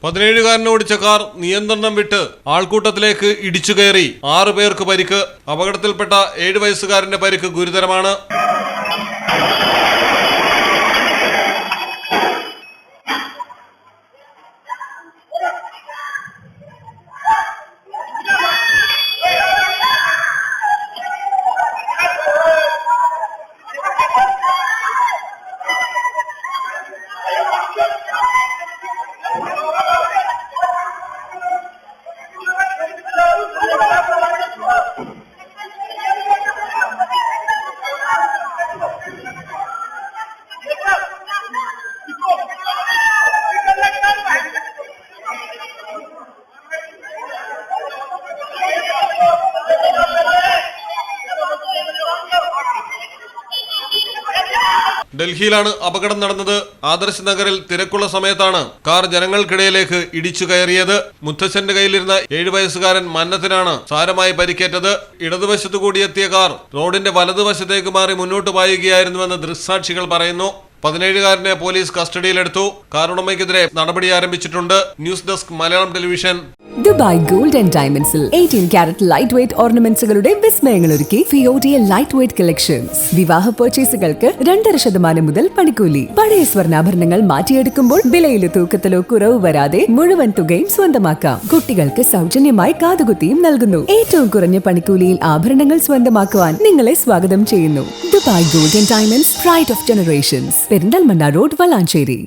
17കാരൻ ഓടിച്ച കാർ നിയന്ത്രണം വിട്ട് ആൾക്കൂട്ടത്തിലേക്ക് ഇടിച്ചു കയറി 6 പേർക്ക് പരിക്ക്. അപകടത്തിൽപ്പെട്ട 7 വയസ്സുകാരന്റെ പരിക്ക് ഗുരുതരമാണ്. ഡൽഹിയിലാണ് അപകടം നടന്നത്. ആദർശ് നഗറിൽ തിരക്കുള്ള സമയത്താണ് കാർ ജനങ്ങൾക്കിടയിലേക്ക് ഇടിച്ചു കയറിയത്. മുത്തച്ഛന്റെ കയ്യിലിരുന്ന 7 വയസ്സുകാരൻ മന്നത്തിനാണ് സാരമായി പരിക്കേറ്റത്. ഇടതുവശത്തു കൂടിയെത്തിയ കാർ റോഡിന്റെ വലതുവശത്തേക്ക് മാറി മുന്നോട്ട് പായുകയായിരുന്നുവെന്ന് ദൃക്സാക്ഷികൾ പറയുന്നു. 17കാരനെ പോലീസ് കസ്റ്റഡിയിലെടുത്തു. കാർ ഉടമയ്ക്കെതിരെ നടപടി ആരംഭിച്ചിട്ടുണ്ട്. News desk Malayalam television. Dubai gold and ഡയമണ്ട്സിൽ 18 കാരറ്റ് ലൈറ്റ് വെയ്റ്റ് ഓർണമെന്റ്സുകളുടെ വിസ്മയങ്ങൾ ഒരുക്കി ഫിയോഡിയ ലൈറ്റ് വെയ്റ്റ് കളക്ഷൻസ്. വിവാഹ പർച്ചേസുകൾക്ക് 2.5% മുതൽ പണിക്കൂലി. പഴയ സ്വർണ്ണാഭരണങ്ങൾ മാറ്റിയെടുക്കുമ്പോൾ വിലയിലോ തൂക്കത്തിലോ കുറവ് വരാതെ മുഴുവൻ തുകയും സ്വന്തമാക്കാം. കുട്ടികൾക്ക് സൗജന്യമായി കാതുകുത്തിയും നൽകുന്നു. ഏറ്റവും കുറഞ്ഞ പണിക്കൂലിയിൽ ആഭരണങ്ങൾ സ്വന്തമാക്കുവാൻ നിങ്ങളെ സ്വാഗതം ചെയ്യുന്നു. Dubai gold and diamonds, pride of generations, Perinthalmanna road, Valanchery.